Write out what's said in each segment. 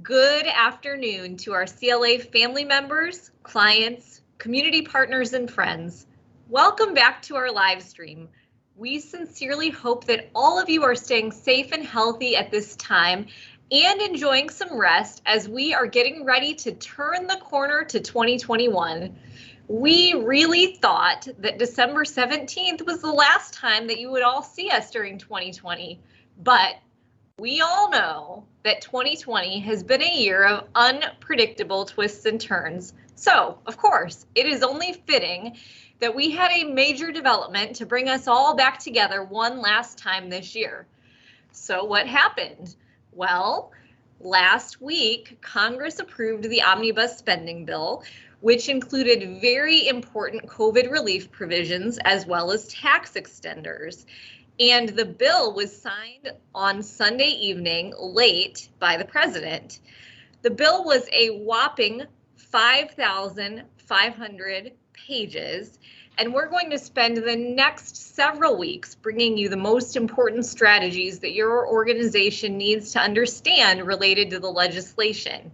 Good afternoon to our CLA family members, clients, community partners, and friends. Welcome back to our live stream. We sincerely hope that all of you are staying safe and healthy at this time and enjoying some rest as we are getting ready to turn the corner to 2021. We really thought that December 17th was the last time that you would all see us during 2020, but we all know that 2020 has been a year of unpredictable twists and turns. So, of course, it is only fitting that we had a major development to bring us all back together one last time this year. So what happened? Well, last week, Congress approved the omnibus spending bill, which included very important COVID relief provisions as well as tax extenders. And the bill was signed on Sunday evening late by the president. The bill was a whopping 5,500 pages, and we're going to spend the next several weeks bringing you the most important strategies that your organization needs to understand related to the legislation.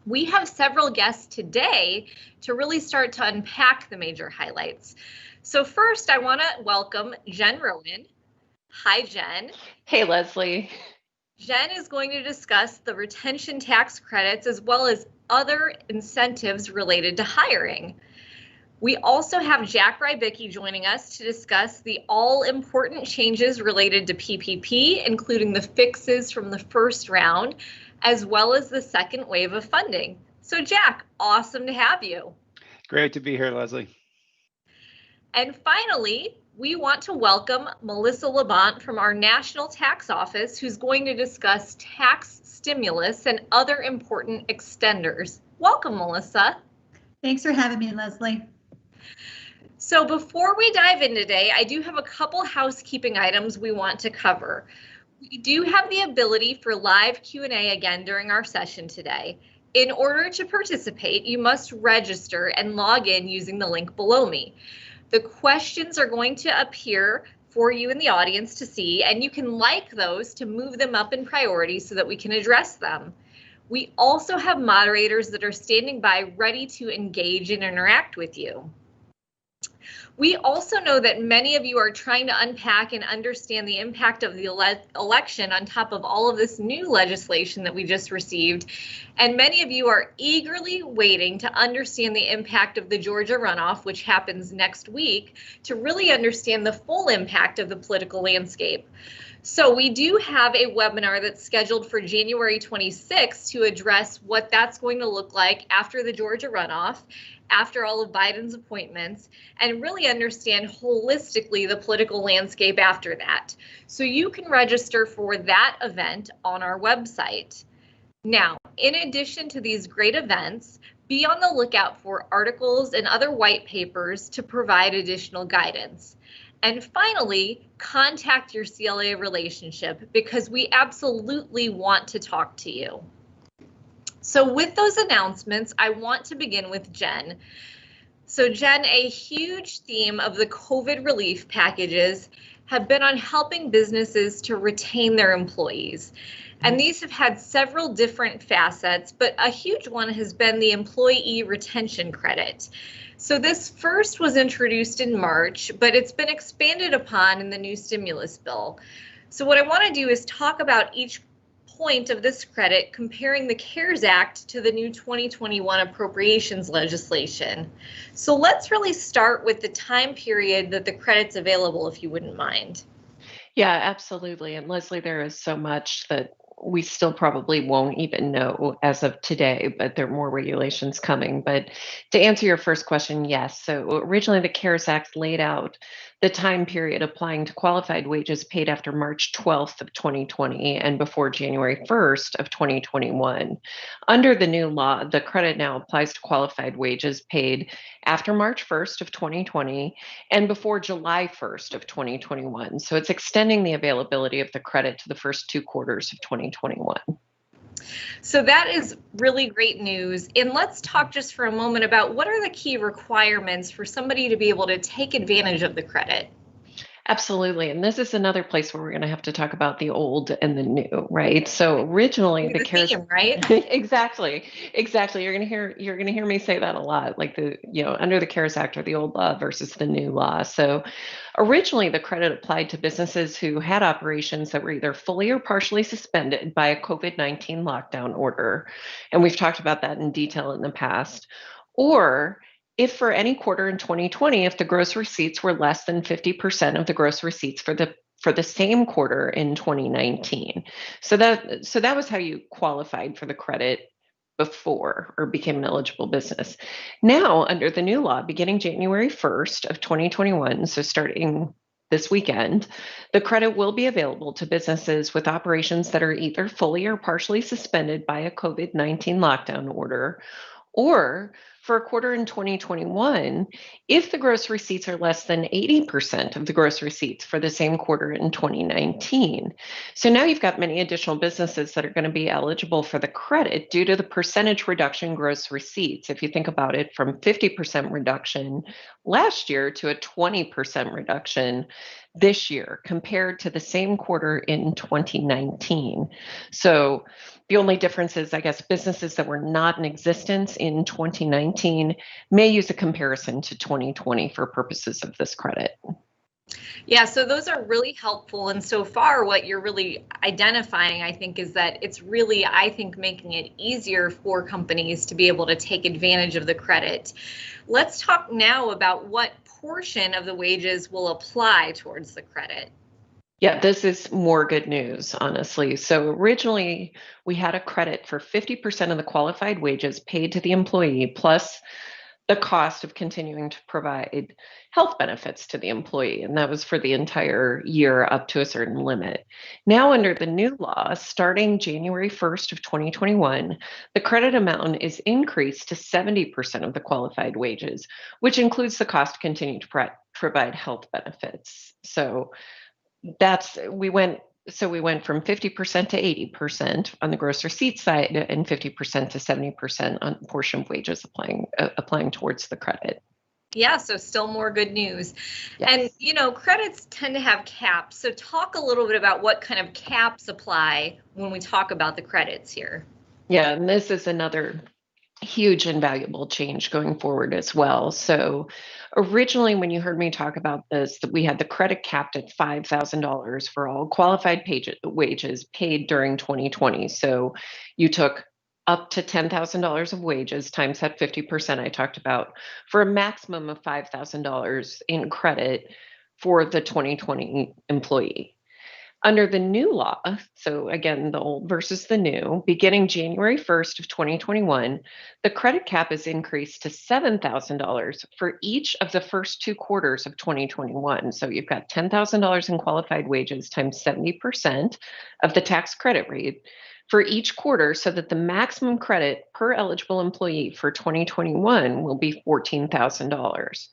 We have several guests today to really start to unpack the major highlights. So first, I want to welcome Jen Rohen. Hi, Jen. Hey, Leslie. Jen is going to discuss the retention tax credits as well as other incentives related to hiring. We also have Jack Rybicki joining us to discuss the all-important changes related to PPP, including the fixes from the first round, as well as the second wave of funding. So Jack, awesome to have you. Great to be here, Leslie. And finally, we want to welcome Melissa Labant from our National Tax Office, who's going to discuss tax stimulus and other important extenders. Welcome, Melissa. Thanks for having me, Leslie. So before we dive in today, I do have a couple housekeeping items we want to cover. We do have the ability for live Q&A again during our session today. In order to participate, you must register and log in using the link below me. The questions are going to appear for you in the audience to see, and you can like those to move them up in priority so that we can address them. We also have moderators that are standing by ready to engage and interact with you. We also know that many of you are trying to unpack and understand the impact of the election on top of all of this new legislation that we just received. And many of you are eagerly waiting to understand the impact of the Georgia runoff, which happens next week, to really understand the full impact of the political landscape. So we do have a webinar that's scheduled for January 26th to address what that's going to look like after the Georgia runoff, after all of Biden's appointments, and really understand holistically the political landscape after that. So you can register for that event on our website. Now, in addition to these great events, be on the lookout for articles and other white papers to provide additional guidance. And finally, contact your CLA relationship because we absolutely want to talk to you. So with those announcements, I want to begin with Jen. So Jen, a huge theme of the COVID relief packages have been on helping businesses to retain their employees. And these have had several different facets, but a huge one has been the employee retention credit. So this first was introduced in March, but it's been expanded upon in the new stimulus bill. So what I want to do is talk about each point of this credit, comparing the CARES Act to the new 2021 appropriations legislation. So let's really start with the time period that the credit's available, if you wouldn't mind. Yeah, absolutely. And Leslie, there is so much that we still probably won't even know as of today, but there are more regulations coming. But to answer your first question, yes. So originally the CARES Act laid out the time period applying to qualified wages paid after March 12th of 2020 and before January 1st of 2021. Under the new law, the credit now applies to qualified wages paid after March 1st of 2020 and before July 1st of 2021. So it's extending the availability of the credit to the first 2 quarters of 2021. So that is really great news. And let's talk just for a moment about what are the key requirements for somebody to be able to take advantage of the credit? Absolutely. And this is another place where we're going to have to talk about the old and the new, right? So originally the CARES theme, right? Exactly. You're going to hear me say that a lot, like under the CARES Act or the old law versus the new law. So originally the credit applied to businesses who had operations that were either fully or partially suspended by a COVID-19 lockdown order. And we've talked about that in detail in the past. Or if for any quarter in 2020, if the gross receipts were less than 50% of the gross receipts for the same quarter in 2019. So that was how you qualified for the credit before or became an eligible business. Now, under the new law, beginning January 1st of 2021, so starting this weekend, the credit will be available to businesses with operations that are either fully or partially suspended by a COVID-19 lockdown order, or for a quarter in 2021, if the gross receipts are less than 80% of the gross receipts for the same quarter in 2019. So now you've got many additional businesses that are going to be eligible for the credit due to the percentage reduction in gross receipts. If you think about it, from 50% reduction last year to a 20% reduction this year compared to the same quarter in 2019. So the only difference is, I guess, businesses that were not in existence in 2019 may use a comparison to 2020 for purposes of this credit. Yeah, so those are really helpful. And so far, what you're really identifying, I think, is that it's really, I think, making it easier for companies to be able to take advantage of the credit. Let's talk now about what portion of the wages will apply towards the credit. Yeah, this is more good news, honestly. So originally, we had a credit for 50% of the qualified wages paid to the employee, plus the cost of continuing to provide health benefits to the employee. And that was for the entire year up to a certain limit. Now, under the new law, starting January 1st of 2021, the credit amount is increased to 70% of the qualified wages, which includes the cost to continue to provide health benefits. So we went from 50% to 80% on the gross receipt side and 50% to 70% on a portion of wages applying towards the credit. Yeah, so still more good news. Yes. And, credits tend to have caps. So talk a little bit about what kind of caps apply when we talk about the credits here. Yeah, and this is another huge and valuable change going forward as well. So originally, when you heard me talk about this, that we had the credit capped at $5,000 for all qualified wages paid during 2020. So you took up to $10,000 of wages times that 50% I talked about for a maximum of $5,000 in credit for the 2020 employee. Under the new law, so again, the old versus the new, beginning January 1st of 2021, the credit cap is increased to $7,000 for each of the first 2 quarters of 2021. So you've got $10,000 in qualified wages times 70% of the tax credit rate for each quarter, so that the maximum credit per eligible employee for 2021 will be $14,000.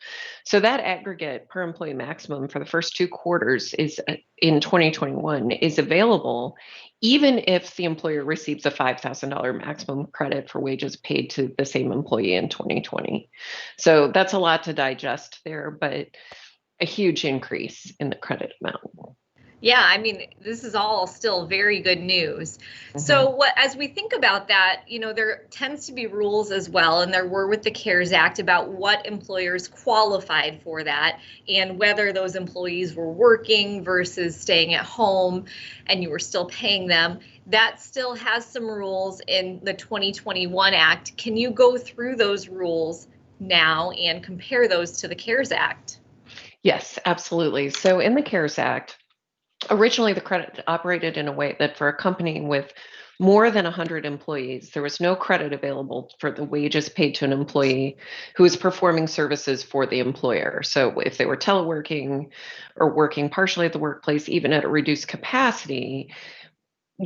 So that aggregate per employee maximum for the first 2 quarters is in 2021 is available even if the employer receives a $5,000 maximum credit for wages paid to the same employee in 2020. So that's a lot to digest there, but a huge increase in the credit amount. Yeah, I mean, this is all still very good news. Mm-hmm. So as we think about that, there tends to be rules as well, and there were with the CARES Act about what employers qualified for that and whether those employees were working versus staying at home and you were still paying them. That still has some rules in the 2021 Act. Can you go through those rules now and compare those to the CARES Act? Yes, absolutely. So in the CARES Act, originally, the credit operated in a way that for a company with more than 100 employees, there was no credit available for the wages paid to an employee who was performing services for the employer. So if they were teleworking or working partially at the workplace, even at a reduced capacity,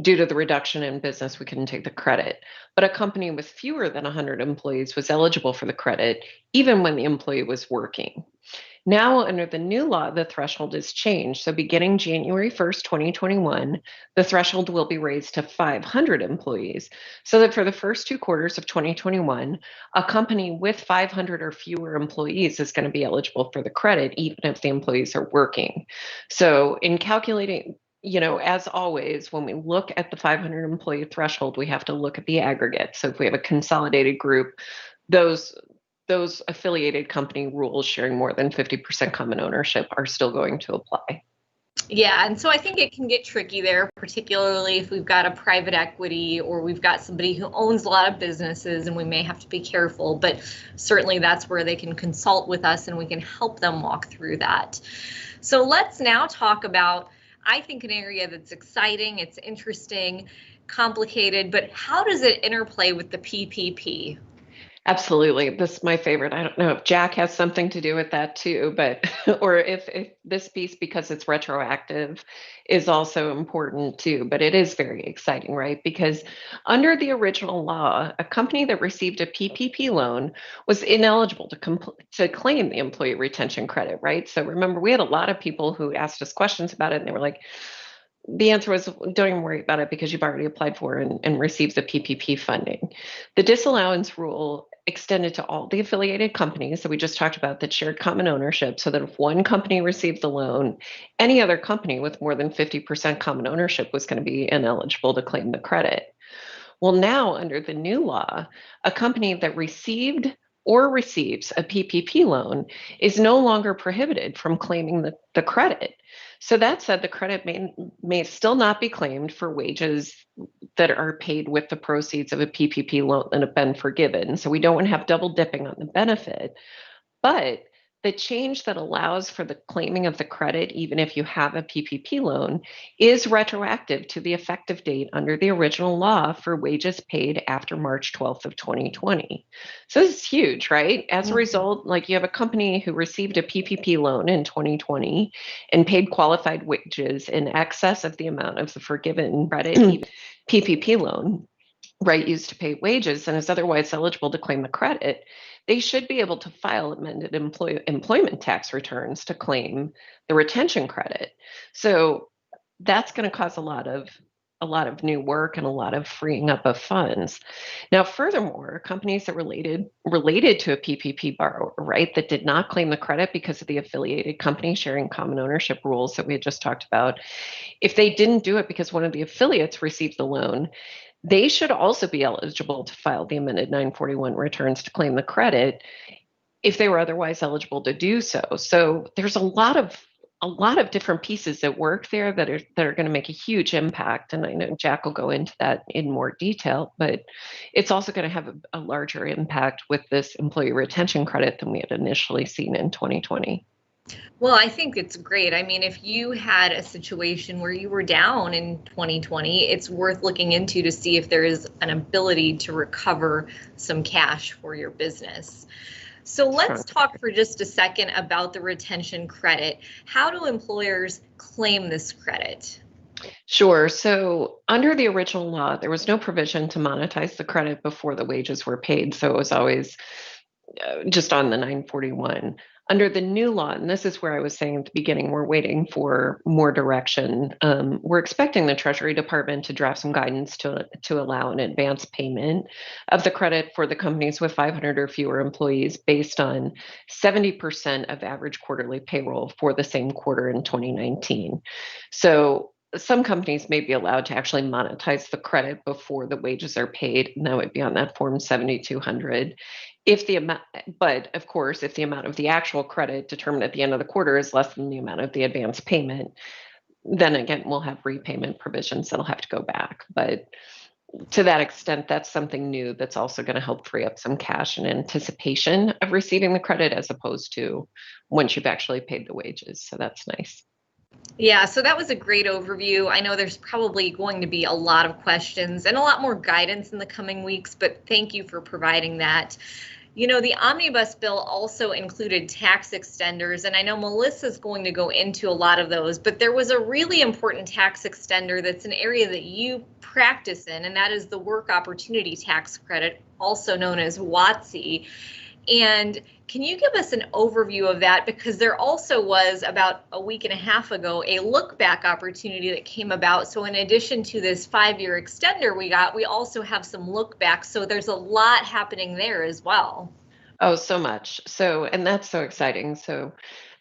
due to the reduction in business, we couldn't take the credit. But a company with fewer than 100 employees was eligible for the credit, even when the employee was working. Now, under the new law, the threshold is changed. So beginning January 1st, 2021, the threshold will be raised to 500 employees, so that for the first 2 quarters of 2021, a company with 500 or fewer employees is going to be eligible for the credit, even if the employees are working. So in calculating, as always, when we look at the 500 employee threshold, we have to look at the aggregate. So if we have a consolidated group, those affiliated company rules sharing more than 50% common ownership are still going to apply. Yeah, and so I think it can get tricky there, particularly if we've got a private equity or we've got somebody who owns a lot of businesses, and we may have to be careful, but certainly that's where they can consult with us and we can help them walk through that. So let's now talk about, I think, an area that's exciting, it's interesting, complicated, but how does it interplay with the PPP? Absolutely. This is my favorite. I don't know if Jack has something to do with that too, but or if this piece, because it's retroactive, is also important too. But it is very exciting, right? Because under the original law, a company that received a PPP loan was ineligible to claim the employee retention credit, right? So remember, we had a lot of people who asked us questions about it, and they were like, the answer was, don't even worry about it because you've already applied for and received the PPP funding. The disallowance rule extended to all the affiliated companies that we just talked about that shared common ownership, so that if one company received the loan, any other company with more than 50% common ownership was going to be ineligible to claim the credit. Well, now under the new law, a company that received or receives a PPP loan is no longer prohibited from claiming the credit. So that said, the credit may still not be claimed for wages that are paid with the proceeds of a PPP loan that have been forgiven. So we don't want to have double dipping on the benefit. But the change that allows for the claiming of the credit, even if you have a PPP loan, is retroactive to the effective date under the original law for wages paid after March 12th of 2020. So this is huge, right? As a result, like, you have a company who received a PPP loan in 2020 and paid qualified wages in excess of the amount of the forgiven credit PPP loan, right, used to pay wages, and is otherwise eligible to claim the credit. They should be able to file amended employment tax returns to claim the retention credit. So that's going to cause a lot of new work and a lot of freeing up of funds. Now, furthermore, companies that related to a PPP borrower, right, that did not claim the credit because of the affiliated company sharing common ownership rules that we had just talked about, if they didn't do it because one of the affiliates received the loan, they should also be eligible to file the amended 941 returns to claim the credit if they were otherwise eligible to do so. So there's a lot of different pieces that work there that are going to make a huge impact. And I know Jack will go into that in more detail, but it's also going to have a larger impact with this employee retention credit than we had initially seen in 2020. Well, I think it's great. I mean, if you had a situation where you were down in 2020, it's worth looking into to see if there is an ability to recover some cash for your business. So let's talk for just a second about the retention credit. How do employers claim this credit? Sure. So under the original law, there was no provision to monetize the credit before the wages were paid. So it was always just on the 941. Under the new law, and this is where I was saying at the beginning, we're waiting for more direction. We're expecting the Treasury Department to draft some guidance to allow an advance payment of the credit for the companies with 500 or fewer employees based on 70% of average quarterly payroll for the same quarter in 2019. So some companies may be allowed to actually monetize the credit before the wages are paid, and that would be on that Form 7200. But of course, if the amount of the actual credit determined at the end of the quarter is less than the amount of the advance payment, then again, we'll have repayment provisions that'll have to go back. But to that extent, that's something new that's also going to help free up some cash in anticipation of receiving the credit, as opposed to once you've actually paid the wages. So that's nice. Yeah, so that was a great overview. I know there's probably going to be a lot of questions and a lot more guidance in the coming weeks, but thank you for providing that. You know, the omnibus bill also included tax extenders, and I know Melissa's going to go into a lot of those, but there was a really important tax extender that's an area that you practice in, and that is the work opportunity tax credit, also known as WOTC. And can you give us an overview of that? Because there also was, about a week and a half ago, a look back opportunity that came about. So in addition to this 5-year extender we also have some look back. So there's a lot happening there as well. Oh, so much. So, and that's so exciting. So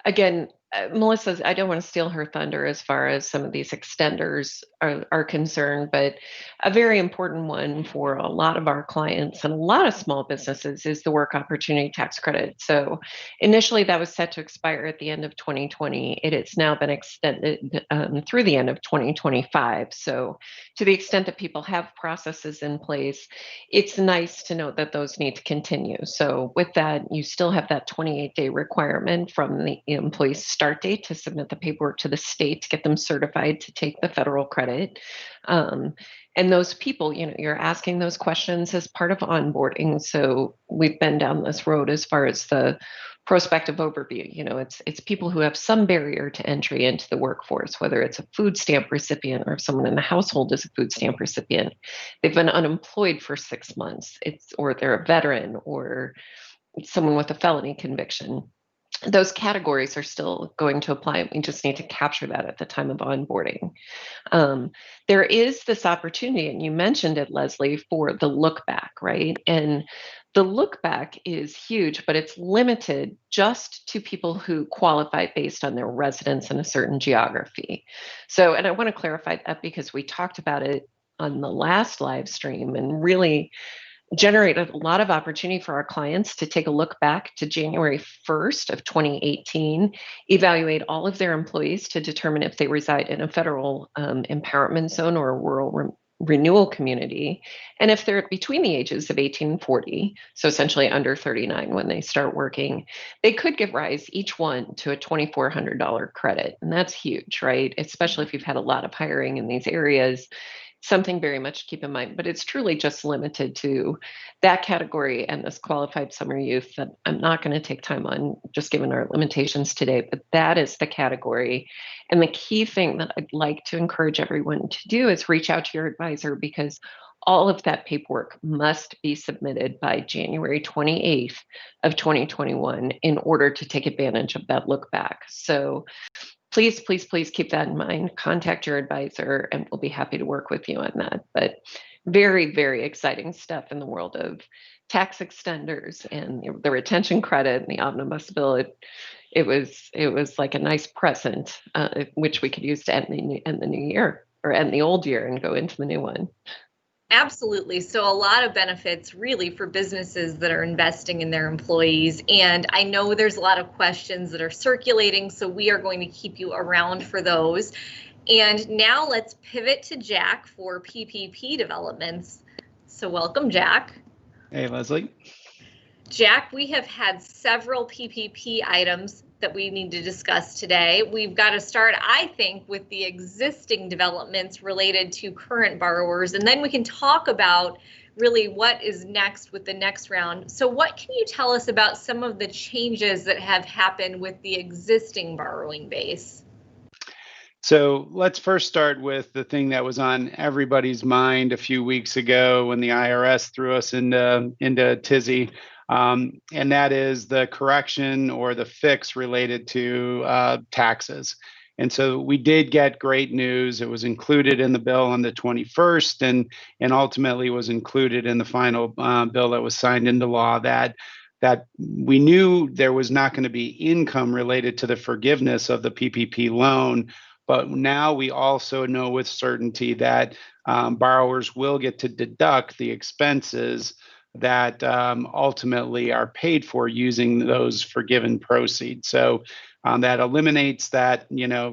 again, Melissa, I don't want to steal her thunder as far as some of these extenders are concerned, but a very important one for a lot of our clients and a lot of small businesses is the work opportunity tax credit. So initially that was set to expire at the end of 2020. It has now been extended through the end of 2025. So to the extent that people have processes in place, it's nice to note that those need to continue. So with that, you still have that 28-day requirement from the employee's start date to submit the paperwork to the state to get them certified to take the federal credit. And those people, you're asking those questions as part of onboarding. So we've been down this road as far as the prospective overview. It's people who have some barrier to entry into the workforce, whether it's a food stamp recipient or if someone in the household is a food stamp recipient. They've been unemployed for 6 months, or they're a veteran or someone with a felony conviction. Those categories are still going to apply. We just need to capture that at the time of onboarding. There is this opportunity, and you mentioned it, Leslie, for the look back, right? And the look back is huge, but it's limited just to people who qualify based on their residence in a certain geography. So, and I want to clarify that because we talked about it on the last live stream and really generated a lot of opportunity for our clients to take a look back to January 1st of 2018, evaluate all of their employees to determine if they reside in a federal empowerment zone or a rural renewal community, and if they're between the ages of 18 and 40, so essentially under 39 when they start working, they could give rise, each one, to a $2,400 credit. And that's huge, right? Especially if you've had a lot of hiring in these areas. Something very much to keep in mind, but it's truly just limited to that category and this qualified summer youth that I'm not going to take time on just given our limitations today, but that is the category. And the key thing that I'd like to encourage everyone to do is reach out to your advisor, because all of that paperwork must be submitted by January 28th of 2021 in order to take advantage of that look back. So please, please, please keep that in mind. Contact your advisor and we'll be happy to work with you on that. But very, very exciting stuff in the world of tax extenders and the retention credit and the omnibus bill. It was like a nice present, which we could use to end the new year, or end the old year and go into the new one. Absolutely. So a lot of benefits really for businesses that are investing in their employees. And I know there's a lot of questions that are circulating, so we are going to keep you around for those. And now let's pivot to Jack for PPP developments. So welcome, Jack. Hey, Leslie. Jack, we have had several PPP items that we need to discuss today. We've got to start, I think, with the existing developments related to current borrowers, and then we can talk about really what is next with the next round. So what can you tell us about some of the changes that have happened with the existing borrowing base? So let's first start with the thing that was on everybody's mind a few weeks ago when the IRS threw us into a tizzy. And that is the correction or the fix related to taxes. And so we did get great news. It was included in the bill on the 21st and ultimately was included in the final bill that was signed into law, that we knew there was not going to be income related to the forgiveness of the PPP loan. But now we also know with certainty that borrowers will get to deduct the expenses that ultimately are paid for using those forgiven proceeds. So that eliminates that,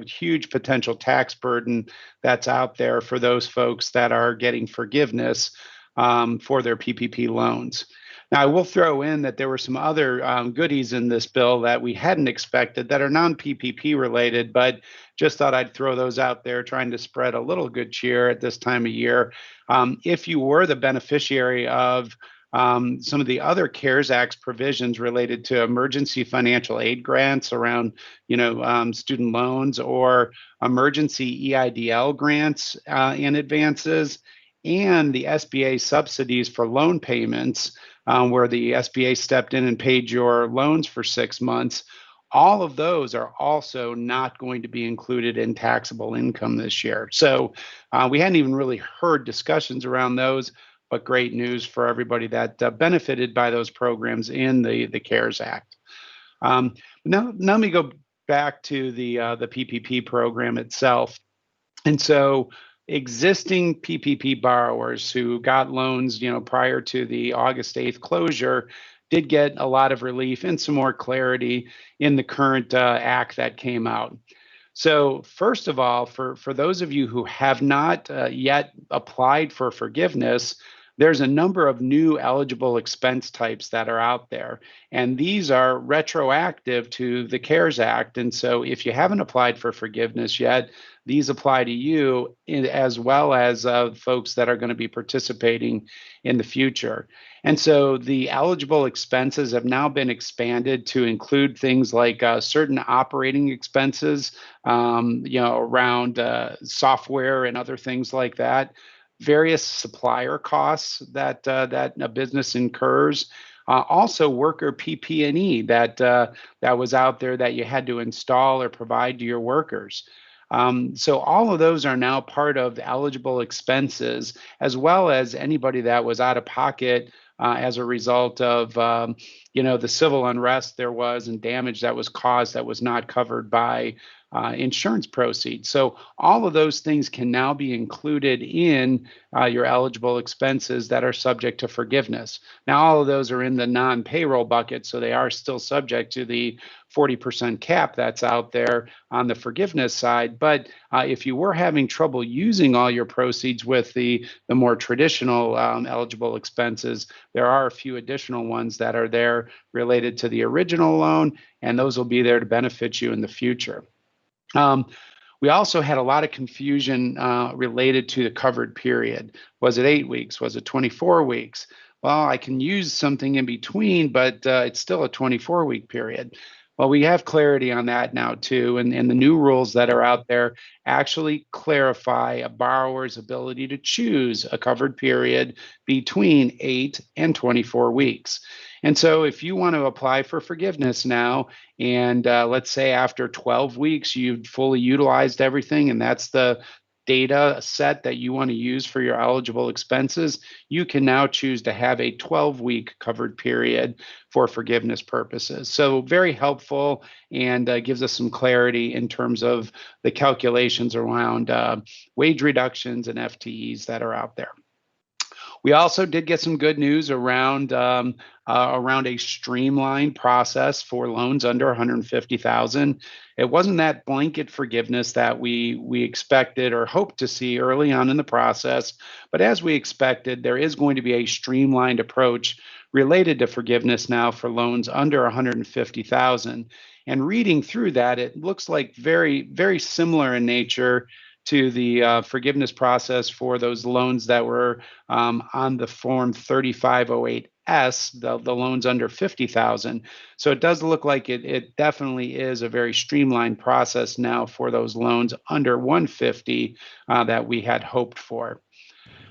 huge potential tax burden that's out there for those folks that are getting forgiveness for their PPP loans. Now, I will throw in that there were some other goodies in this bill that we hadn't expected that are non-PPP related, but just thought I'd throw those out there, trying to spread a little good cheer at this time of year. If you were the beneficiary of some of the other CARES Act provisions related to emergency financial aid grants around, student loans, or emergency EIDL grants and advances, and the SBA subsidies for loan payments, where the SBA stepped in and paid your loans for 6 months, all of those are also not going to be included in taxable income this year. So we hadn't even really heard discussions around those, but great news for everybody that benefited by those programs in the CARES Act. Now let me go back to the PPP program itself. And so existing PPP borrowers who got loans, prior to the August 8th closure did get a lot of relief and some more clarity in the current act that came out. So first of all, for those of you who have not yet applied for forgiveness, there's a number of new eligible expense types that are out there, and these are retroactive to the CARES Act. And so if you haven't applied for forgiveness yet, these apply to you as well as folks that are going to be participating in the future. And so the eligible expenses have now been expanded to include things like certain operating expenses, around software and other things like that, various supplier costs that a business incurs, also worker PP&E that was out there that you had to install or provide to your workers. So all of those are now part of eligible expenses, as well as anybody that was out of pocket as a result of the civil unrest there was and damage that was caused that was not covered by insurance proceeds. So all of those things can now be included in your eligible expenses that are subject to forgiveness. Now, all of those are in the non-payroll bucket, so they are still subject to the 40% cap that's out there on the forgiveness side. But if you were having trouble using all your proceeds with the more traditional eligible expenses, there are a few additional ones that are there related to the original loan, and those will be there to benefit you in the future. We also had a lot of confusion related to the covered period. Was it 8 weeks? Was it 24 weeks? Well, I can use something in between, but it's still a 24-week period. Well, we have clarity on that now too, and the new rules that are out there actually clarify a borrower's ability to choose a covered period between 8 and 24 weeks. And so if you want to apply for forgiveness now, and let's say after 12 weeks, you've fully utilized everything, and that's the data set that you want to use for your eligible expenses, you can now choose to have a 12-week covered period for forgiveness purposes. So very helpful, and gives us some clarity in terms of the calculations around wage reductions and FTEs that are out there. We also did get some good news around a streamlined process for loans under 150,000. It wasn't that blanket forgiveness that we expected or hoped to see early on in the process, but as we expected, there is going to be a streamlined approach related to forgiveness now for loans under 150,000. And reading through that, it looks like very, very similar in nature to the forgiveness process for those loans that were on the form 3508S, the loans under 50,000. So it does look like it definitely is a very streamlined process now for those loans under 150 that we had hoped for.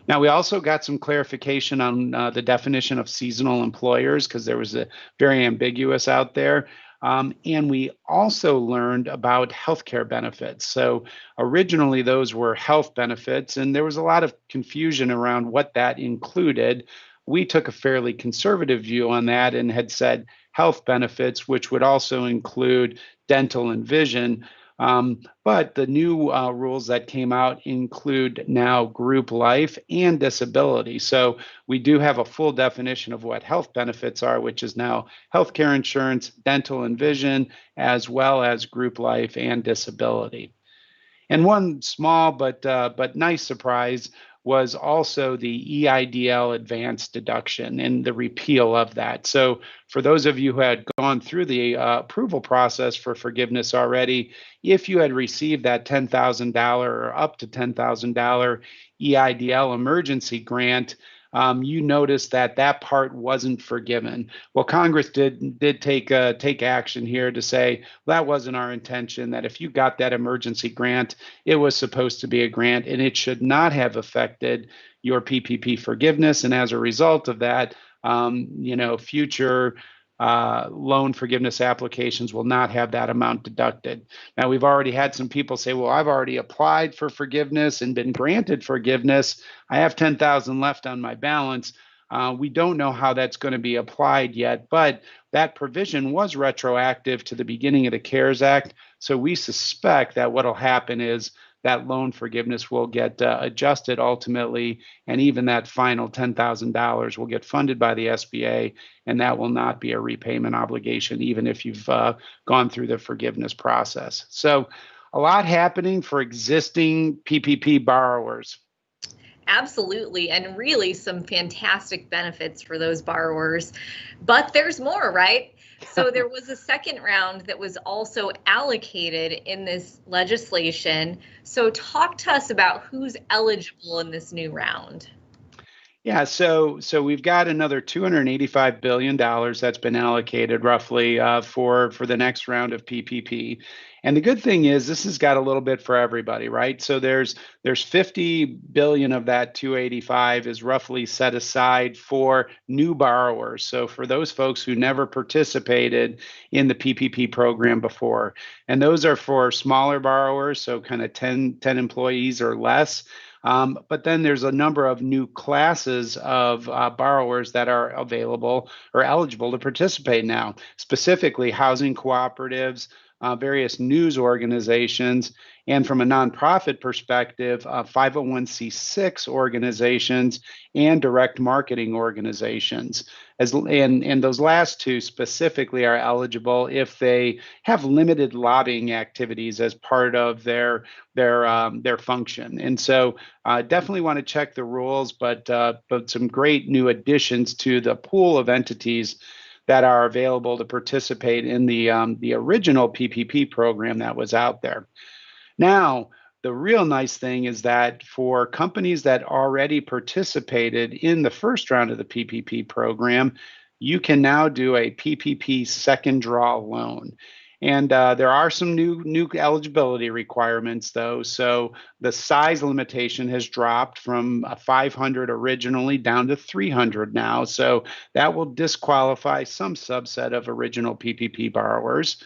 Now, we also got some clarification on the definition of seasonal employers, because there was a very ambiguous out there. And we also learned about healthcare benefits. So originally those were health benefits, and there was a lot of confusion around what that included. We took a fairly conservative view on that and had said health benefits, which would also include dental and vision. But the new rules that came out include now group life and disability. So we do have a full definition of what health benefits are, which is now healthcare insurance, dental and vision, as well as group life and disability. And one small but nice surprise was also the EIDL advanced deduction and the repeal of that. So for those of you who had gone through the approval process for forgiveness already, if you had received that $10,000 or up to $10,000 EIDL emergency grant, you noticed that part wasn't forgiven. Well, Congress did take action here to say that wasn't our intention, that if you got that emergency grant, it was supposed to be a grant and it should not have affected your PPP forgiveness. And as a result of that, future loan forgiveness applications will not have that amount deducted. Now, we've already had some people say, well, I've already applied for forgiveness and been granted forgiveness. I have 10,000 left on my balance. We don't know how that's going to be applied yet, but that provision was retroactive to the beginning of the CARES Act. So we suspect that what will happen is that loan forgiveness will get adjusted ultimately, and even that final $10,000 will get funded by the SBA, and that will not be a repayment obligation, even if you've gone through the forgiveness process. So a lot happening for existing PPP borrowers. Absolutely, and really some fantastic benefits for those borrowers. But there's more, right? So there was a second round that was also allocated in this legislation. So talk to us about who's eligible in this new round. Yeah, so we've got another $285 billion that's been allocated roughly for the next round of PPP. And the good thing is this has got a little bit for everybody, right? So there's 50 billion of that 285 is roughly set aside for new borrowers. So for those folks who never participated in the PPP program before, and those are for smaller borrowers, so kind of 10 employees or less. But then there's a number of new classes of borrowers that are available or eligible to participate now, specifically housing cooperatives, various news organizations, and from a nonprofit perspective, 501c6 organizations and direct marketing organizations. And those last two specifically are eligible if they have limited lobbying activities as part of their function. And so definitely want to check the rules, but some great new additions to the pool of entities that are available to participate in the original PPP program that was out there. Now, the real nice thing is that for companies that already participated in the first round of the PPP program, you can now do a PPP second draw loan. And there are some new eligibility requirements, though. So the size limitation has dropped from 500 originally down to 300 now. So that will disqualify some subset of original PPP borrowers.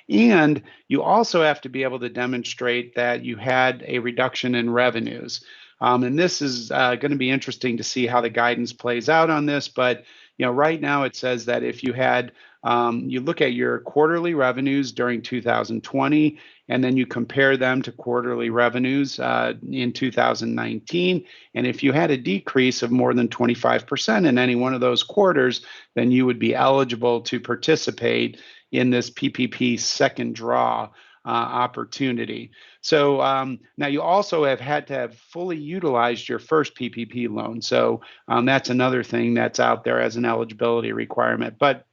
And you also have to be able to demonstrate that you had a reduction in revenues. And this is going to be interesting to see how the guidance plays out on this. But right now it says that if you had you look at your quarterly revenues during 2020, and then you compare them to quarterly revenues in 2019. And if you had a decrease of more than 25% in any one of those quarters, then you would be eligible to participate in this PPP second draw opportunity. So now you also have had to have fully utilized your first PPP loan. So that's another thing that's out there as an eligibility requirement. But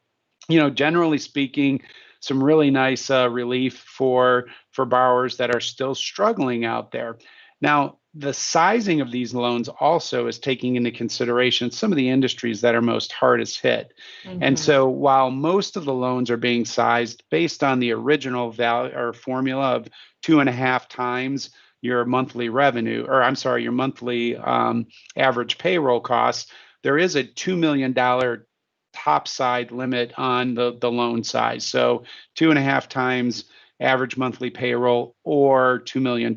generally speaking, some really nice relief for borrowers that are still struggling out there. Now, the sizing of these loans also is taking into consideration some of the industries that are most hardest hit. Mm-hmm. And so while most of the loans are being sized based on the original value or formula of 2.5 times your monthly revenue, or I'm sorry, your monthly average payroll costs, there is a $2 million top side limit on the loan size. So 2.5 times average monthly payroll or $2 million,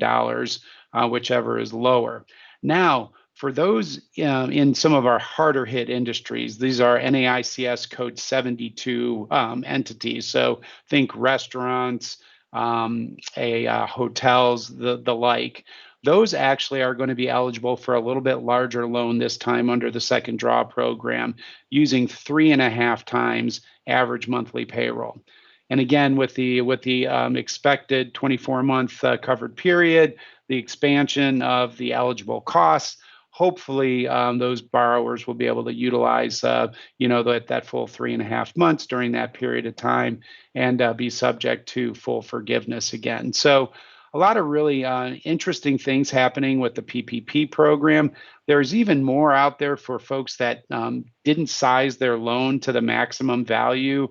whichever is lower. Now, for those in some of our harder hit industries, these are NAICS code 72 entities. So think restaurants, hotels, the like. Those actually are going to be eligible for a little bit larger loan this time under the second draw program, using 3.5 times average monthly payroll. And again, with the expected 24-month covered period, the expansion of the eligible costs, hopefully those borrowers will be able to utilize that full 3.5 months during that period of time and be subject to full forgiveness again. So a lot of really interesting things happening with the PPP program. There's even more out there for folks that didn't size their loan to the maximum value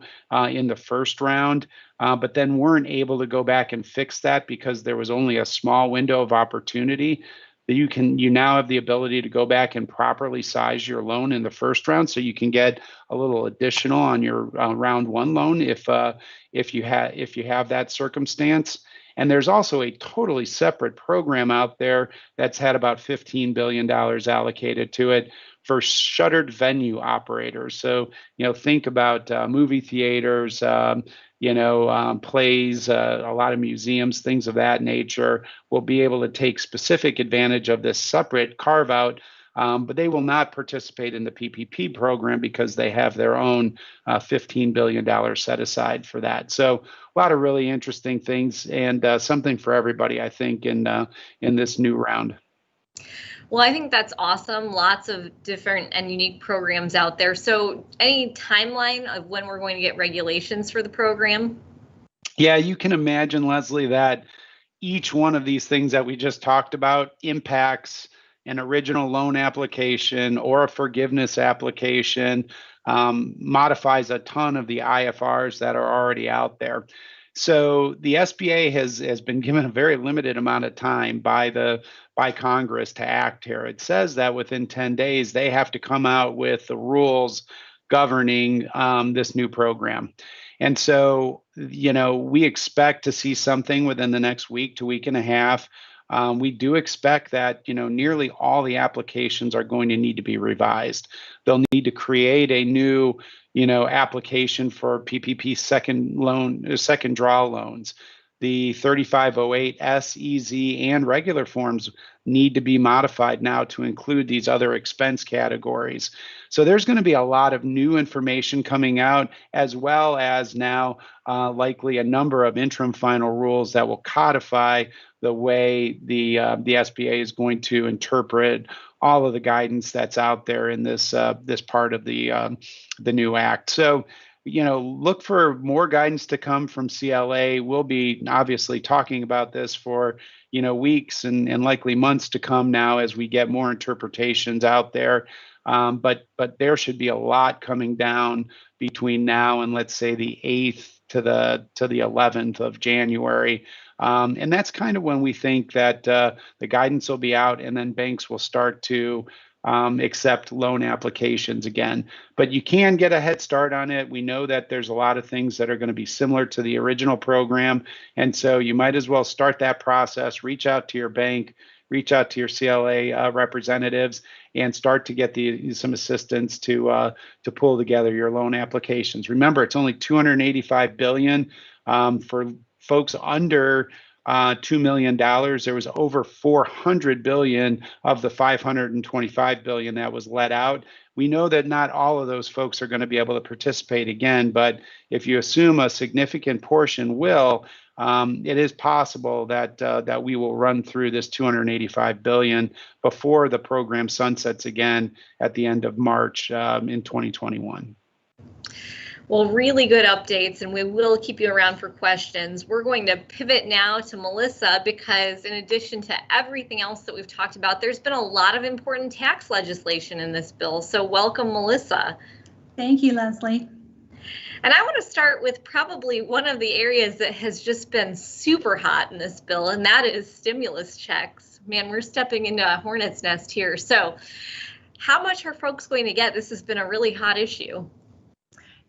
in the first round, but then weren't able to go back and fix that because there was only a small window of opportunity. that you now have the ability to go back and properly size your loan in the first round, so you can get a little additional on your round one loan if you have that circumstance. And there's also a totally separate program out there that's had about $15 billion allocated to it for shuttered venue operators. So, think about movie theaters, plays, a lot of museums, things of that nature will be able to take specific advantage of this separate carve out. But they will not participate in the PPP program because they have their own $15 billion set aside for that. So a lot of really interesting things, and something for everybody, I think, in this new round. Well, I think that's awesome. Lots of different and unique programs out there. So any timeline of when we're going to get regulations for the program? Yeah, you can imagine, Leslie, that each one of these things that we just talked about impacts an original loan application or a forgiveness application, modifies a ton of the IFRs that are already out there. So the SBA has been given a very limited amount of time by Congress to act here. It says that within 10 days they have to come out with the rules governing this new program. And so, we expect to see something within the next week to week and a half. We do expect that, nearly all the applications are going to need to be revised. They'll need to create a new, application for PPP second draw loans. The 3508 S, EZ, and regular forms need to be modified now to include these other expense categories. So there's going to be a lot of new information coming out, as well as now likely a number of interim final rules that will codify the way the SBA is going to interpret all of the guidance that's out there in this part of the new act. So, look for more guidance to come from CLA. We'll be obviously talking about this for weeks and likely months to come now as we get more interpretations out there. But there should be a lot coming down between now and, let's say, the 8th to the 11th of January. And that's kind of when we think that the guidance will be out, and then banks will start to accept loan applications again. But you can get a head start on it. We know that there's a lot of things that are going to be similar to the original program. And so you might as well start that process, reach out to your bank, reach out to your CLA representatives, and start to get some assistance to pull together your loan applications. Remember, it's only $285 billion for folks under $2 million. There was over $400 billion of the $525 billion that was let out. We know that not all of those folks are going to be able to participate again, but if you assume a significant portion will, it is possible that we will run through this $285 billion before the program sunsets again at the end of March in 2021. Well, really good updates, and we will keep you around for questions. We're going to pivot now to Melissa, because in addition to everything else that we've talked about, there's been a lot of important tax legislation in this bill. So welcome, Melissa. Thank you, Leslie. And I want to start with probably one of the areas that has just been super hot in this bill, and that is stimulus checks. Man, we're stepping into a hornet's nest here. So how much are folks going to get? This has been a really hot issue.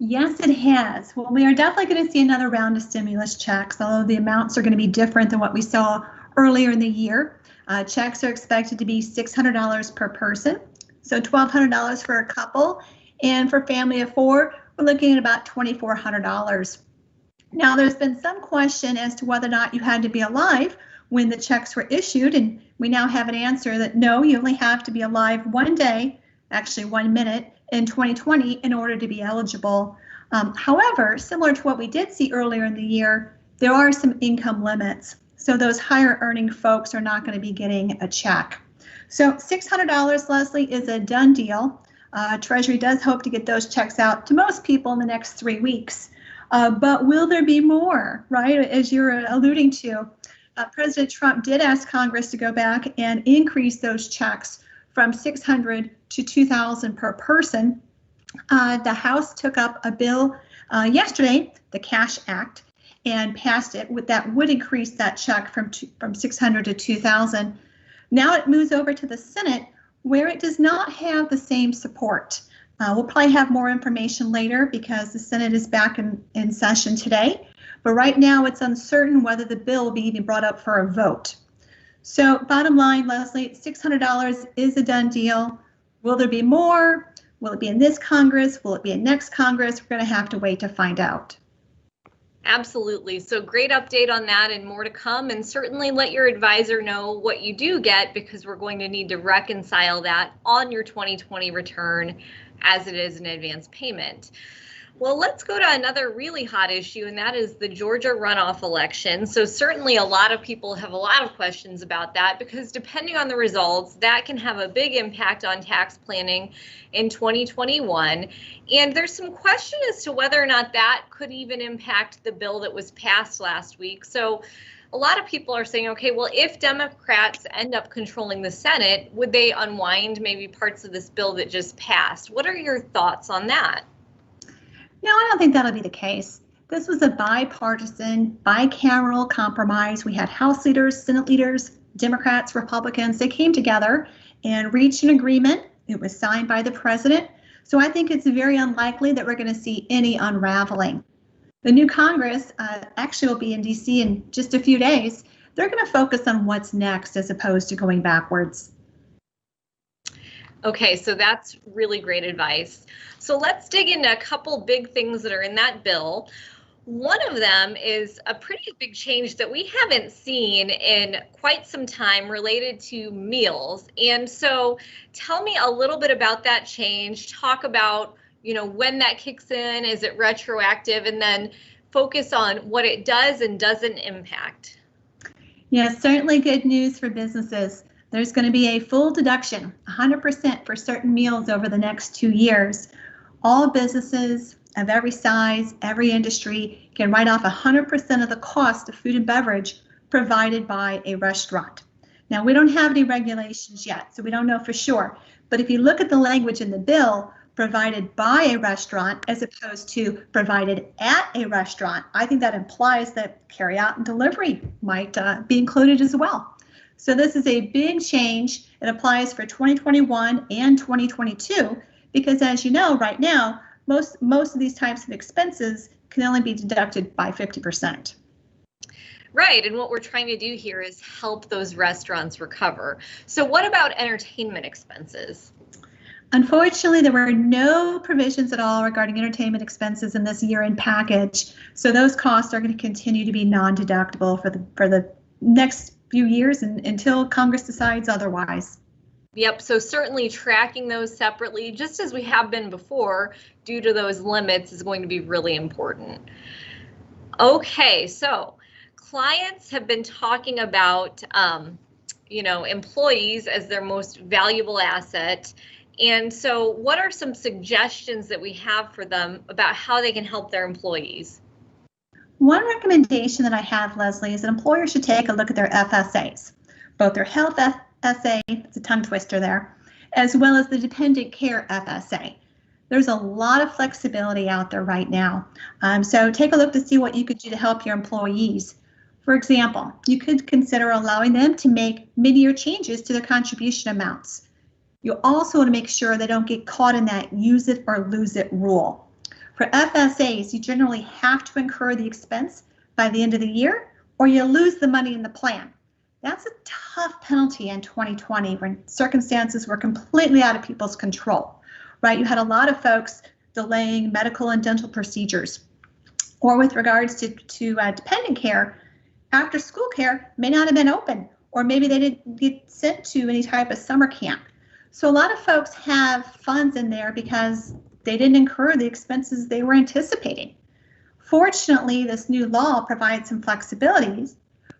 Yes, it has. Well, we are definitely going to see another round of stimulus checks, although the amounts are going to be different than what we saw earlier in the year. Checks are expected to be $600 per person, so $1,200 for a couple, and for family of four, we're looking at about $2,400. Now, there's been some question as to whether or not you had to be alive when the checks were issued, and we now have an answer that no, you only have to be alive one day, actually 1 minute, in 2020 in order to be eligible. However, similar to what we did see earlier in the year, there are some income limits. So those higher earning folks are not going to be getting a check. So $600, Leslie, is a done deal. Treasury does hope to get those checks out to most people in the next 3 weeks. But will there be more, right? As you're alluding to, President Trump did ask Congress to go back and increase those checks from $600 to $2,000 per person. The House took up a bill yesterday, the Cash Act, and passed it. That would increase that check from $600 to $2,000. Now it moves over to the Senate, where it does not have the same support. We'll probably have more information later because the Senate is back in session today. But right now it's uncertain whether the bill will be even brought up for a vote. So bottom line, Leslie, $600 is a done deal. Will there be more? Will it be in this Congress? Will it be in next Congress? We're going to have to wait to find out. Absolutely. So great update on that and more to come. And certainly let your advisor know what you do get, because we're going to need to reconcile that on your 2020 return as it is an advance payment. Well, let's go to another really hot issue, and that is the Georgia runoff election. So certainly a lot of people have a lot of questions about that, because depending on the results, that can have a big impact on tax planning in 2021. And there's some question as to whether or not that could even impact the bill that was passed last week. So a lot of people are saying, okay, well, if Democrats end up controlling the Senate, would they unwind maybe parts of this bill that just passed? What are your thoughts on that? No, I don't think that'll be the case. This was a bipartisan, bicameral compromise. We had House leaders, Senate leaders, Democrats, Republicans. They came together and reached an agreement. It was signed by the president. So I think it's very unlikely that we're going to see any unraveling. The new Congress actually will be in DC in just a few days. They're going to focus on what's next as opposed to going backwards. Okay, so that's really great advice. So let's dig into a couple big things that are in that bill. One of them is a pretty big change that we haven't seen in quite some time related to meals. And so tell me a little bit about that change. Talk about, when that kicks in, is it retroactive, and then focus on what it does and doesn't impact. Yes, certainly good news for businesses. There's going to be a full deduction, 100% for certain meals over the next 2 years. All businesses of every size, every industry can write off 100% of the cost of food and beverage provided by a restaurant. Now, we don't have any regulations yet, so we don't know for sure. But if you look at the language in the bill, provided by a restaurant as opposed to provided at a restaurant, I think that implies that carryout and delivery might be included as well. So this is a big change. It applies for 2021 and 2022 because, as you know, right now, most of these types of expenses can only be deducted by 50%. Right, and what we're trying to do here is help those restaurants recover. So what about entertainment expenses? Unfortunately, there were no provisions at all regarding entertainment expenses in this year-end package. So those costs are going to continue to be non-deductible for the next few years and until Congress decides otherwise. Yep, so certainly tracking those separately, just as we have been before, due to those limits, is going to be really important. Okay, so clients have been talking about, employees as their most valuable asset. And so what are some suggestions that we have for them about how they can help their employees? One recommendation that I have, Leslie, is that employers should take a look at their FSAs, both their health FSA, it's a tongue twister there, as well as the dependent care FSA. There's a lot of flexibility out there right now. So take a look to see what you could do to help your employees. For example, you could consider allowing them to make mid-year changes to their contribution amounts. You also want to make sure they don't get caught in that use it or lose it rule. For FSAs, you generally have to incur the expense by the end of the year, or you lose the money in the plan. That's a tough penalty in 2020 when circumstances were completely out of people's control, right? You had a lot of folks delaying medical and dental procedures, or with regards to dependent care, after school care may not have been open, or maybe they didn't get sent to any type of summer camp. So a lot of folks have funds in there because they didn't incur the expenses they were anticipating. Fortunately, this new law provides some flexibilities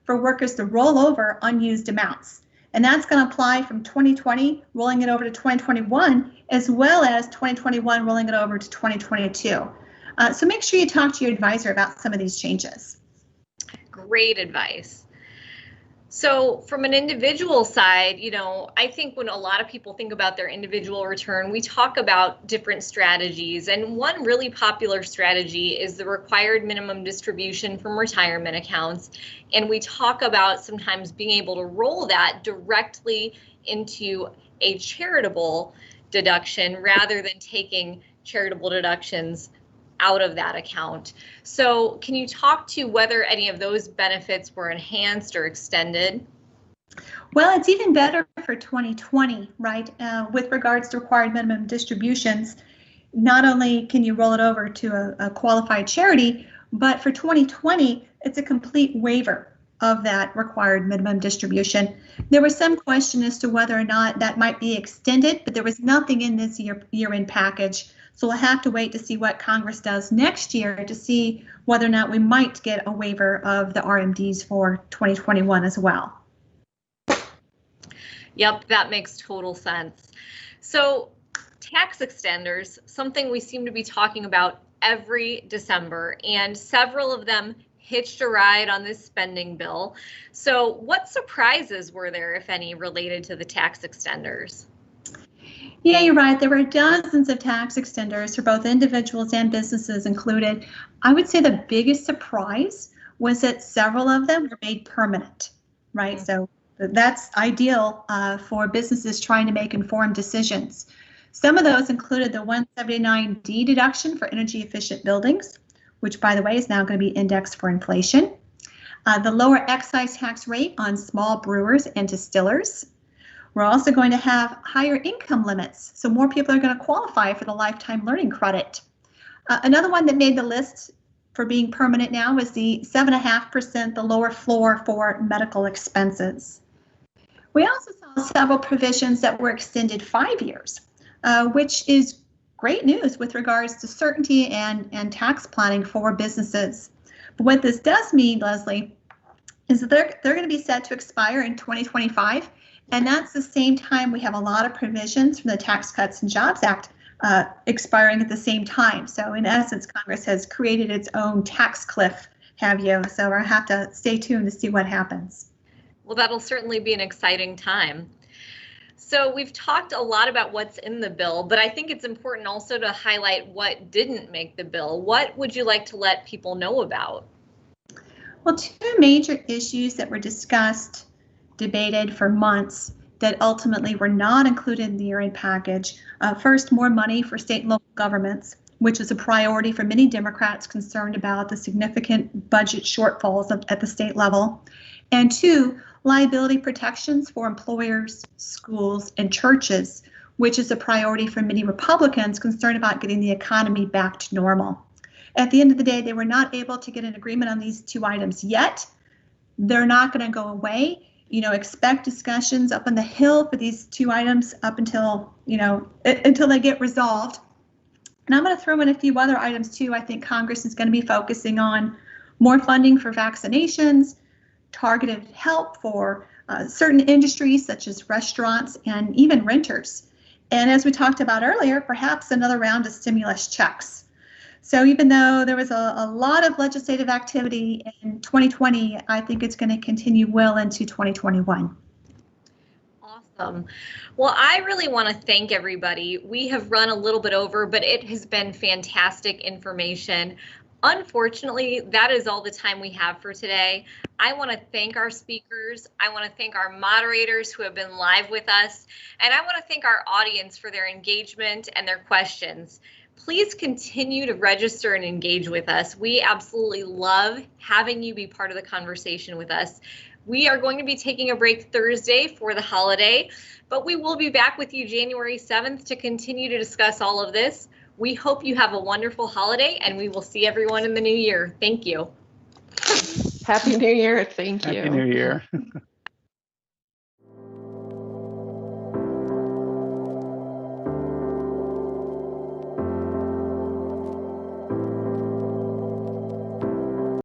for workers to roll over unused amounts. And that's going to apply from 2020, rolling it over to 2021, as well as 2021, rolling it over to 2022. So make sure you talk to your advisor about some of these changes. Great advice. So from an individual side, I think when a lot of people think about their individual return, we talk about different strategies. And one really popular strategy is the required minimum distribution from retirement accounts. And we talk about sometimes being able to roll that directly into a charitable deduction rather than taking charitable deductions out of that account. So can you talk to whether any of those benefits were enhanced or extended? Well, it's even better for 2020, right? With regards to required minimum distributions, not only can you roll it over to a qualified charity, but for 2020, it's a complete waiver of that required minimum distribution. There was some question as to whether or not that might be extended, but there was nothing in this year-end package. So we'll have to wait to see what Congress does next year to see whether or not we might get a waiver of the RMDs for 2021 as well. Yep, that makes total sense. So tax extenders, something we seem to be talking about every December, and several of them hitched a ride on this spending bill. So what surprises were there, if any, related to the tax extenders? Yeah, you're right. There were dozens of tax extenders for both individuals and businesses included. I would say the biggest surprise was that several of them were made permanent, right? So that's ideal for businesses trying to make informed decisions. Some of those included the 179D deduction for energy efficient buildings, which, by the way, is now going to be indexed for inflation. The lower excise tax rate on small brewers and distillers. We're also going to have higher income limits, so more people are going to qualify for the lifetime learning credit. Another one that made the list for being permanent now is the 7.5%, the lower floor for medical expenses. We also saw several provisions that were extended 5 years, which is great news with regards to certainty and tax planning for businesses. But what this does mean, Leslie, is that they're going to be set to expire in 2025. And that's the same time we have a lot of provisions from the Tax Cuts and Jobs Act expiring at the same time. So in essence, Congress has created its own tax cliff, have you? So we'll have to stay tuned to see what happens. Well, that'll certainly be an exciting time. So we've talked a lot about what's in the bill, but I think it's important also to highlight what didn't make the bill. What would you like to let people know about? Well, two major issues that were discussed, debated for months that ultimately were not included in the year-end package. First, more money for state and local governments, which is a priority for many Democrats concerned about the significant budget shortfalls at the state level. And two, liability protections for employers, schools, and churches, which is a priority for many Republicans concerned about getting the economy back to normal. At the end of the day, they were not able to get an agreement on these two items yet. They're not going to go away. Expect discussions up on the Hill for these two items up until they get resolved. And I'm going to throw in a few other items too. I think Congress is going to be focusing on more funding for vaccinations, targeted help for certain industries such as restaurants and even renters. And as we talked about earlier, perhaps another round of stimulus checks. So even though there was a lot of legislative activity in 2020, I think it's going to continue well into 2021. Awesome. Well, I really want to thank everybody. We have run a little bit over, but it has been fantastic information. Unfortunately, that is all the time we have for today. I want to thank our speakers. I want to thank our moderators who have been live with us. And I want to thank our audience for their engagement and their questions. Please continue to register and engage with us. We absolutely love having you be part of the conversation with us. We are going to be taking a break Thursday for the holiday, but we will be back with you January 7th to continue to discuss all of this. We hope you have a wonderful holiday, and we will see everyone in the new year. Thank you. Happy New Year. Thank you. Happy New Year.